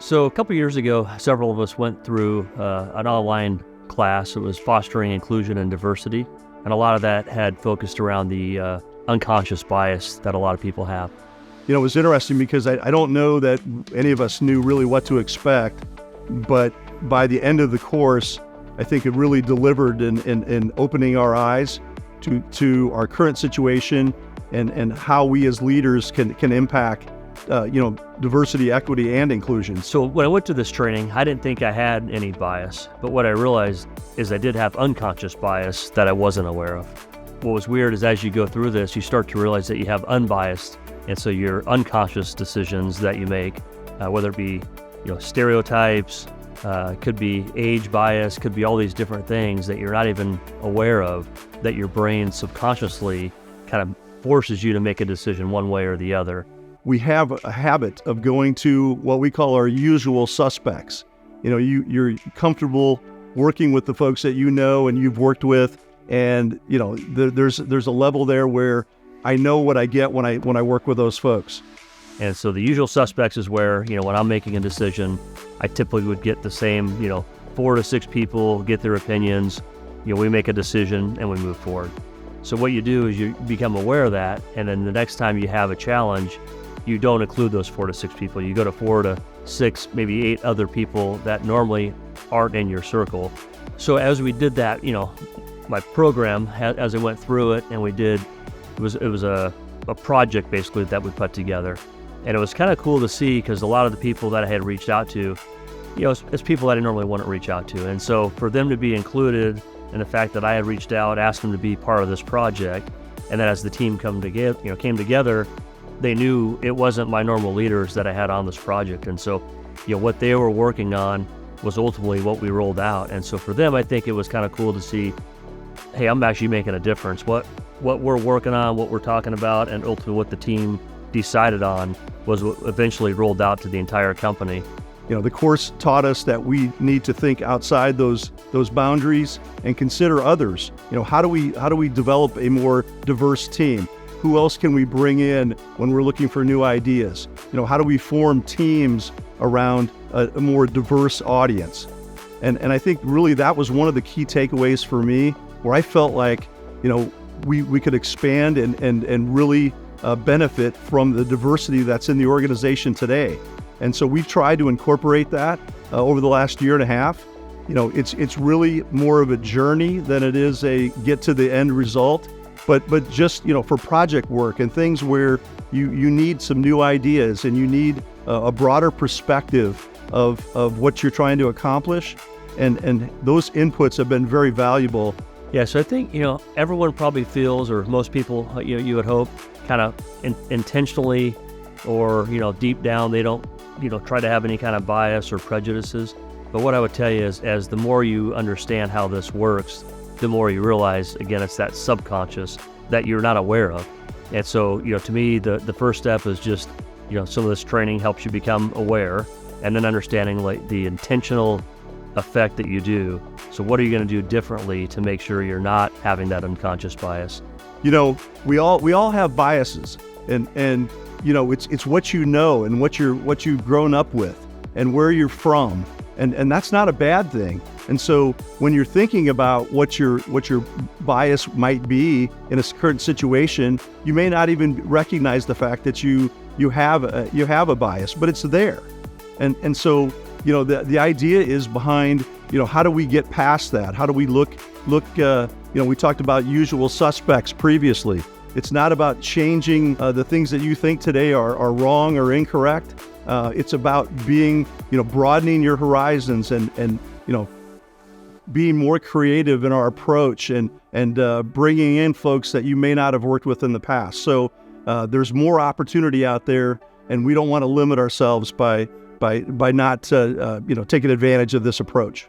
So a couple years ago, several of us went through an online class. It was Fostering Inclusion and Diversity, and a lot of that had focused around the unconscious bias that a lot of people have. You know, it was interesting because I don't know that any of us knew really what to expect, but by the end of the course, I think it really delivered in opening our eyes to our current situation and how we as leaders can impact diversity, equity, and inclusion. So when I went to this training, I didn't think I had any bias, but what I realized is I did have unconscious bias that I wasn't aware of. What was weird is as you go through this, you start to realize that you have unbiased, and so your unconscious decisions that you make, whether it be stereotypes, could be age bias, could be all these different things that you're not even aware of, that your brain subconsciously kind of forces you to make a decision one way or the other. We have a habit of going to what we call our usual suspects. You're comfortable working with the folks that you know and you've worked with, and there's a level there where I know what I get when I work with those folks. And so the usual suspects is where, when I'm making a decision, I typically would get the same, 4 to 6 people, get their opinions, we make a decision and we move forward. So what you do is you become aware of that, and then the next time you have a challenge, you don't include those 4 to 6 people. You go to 4 to 6, maybe 8 other people that normally aren't in your circle. So as we did that, my program, as I went through it, and it was a project basically that we put together. And it was kind of cool to see because a lot of the people that I had reached out to, it's people that I normally wouldn't reach out to. And so for them to be included in the fact that I had reached out, asked them to be part of this project, and then as the team came together, they knew it wasn't my normal leaders that I had on this project. And so, what they were working on was ultimately what we rolled out. And so for them, I think it was kind of cool to see, hey, I'm actually making a difference. What we're working on, what we're talking about, and ultimately what the team decided on was what eventually rolled out to the entire company. The course taught us that we need to think outside those boundaries and consider others. How do we develop a more diverse team? Who else can we bring in when we're looking for new ideas? How do we form teams around a more diverse audience? And I think really that was one of the key takeaways for me, where I felt like, we could expand and really benefit from the diversity that's in the organization today. And so we've tried to incorporate that over the last year and a half. It's really more of a journey than it is a get to the end result. But just, for project work and things where you need some new ideas and you need a broader perspective of what you're trying to accomplish. And those inputs have been very valuable. Yeah, so I think, everyone probably feels, or most people, you would hope, kind of intentionally or, deep down, they don't, try to have any kind of bias or prejudices. But what I would tell you is, as the more you understand how this works, the more you realize, again, it's that subconscious that you're not aware of. And so, to me, the first step is just, some of this training helps you become aware, and then understanding like the intentional effect that you do. So what are you going to do differently to make sure you're not having that unconscious bias? We all have biases, and it's what you know and what you've grown up with and where you're from. And that's not a bad thing. And so when you're thinking about what your bias might be in a current situation, you may not even recognize the fact that you have a bias, but it's there. And so the idea is behind how do we get past that? How do we look? We talked about usual suspects previously. It's not about changing the things that you think today are wrong or incorrect. It's about being, broadening your horizons and being more creative in our approach and bringing in folks that you may not have worked with in the past. So there's more opportunity out there, and we don't want to limit ourselves by not taking advantage of this approach.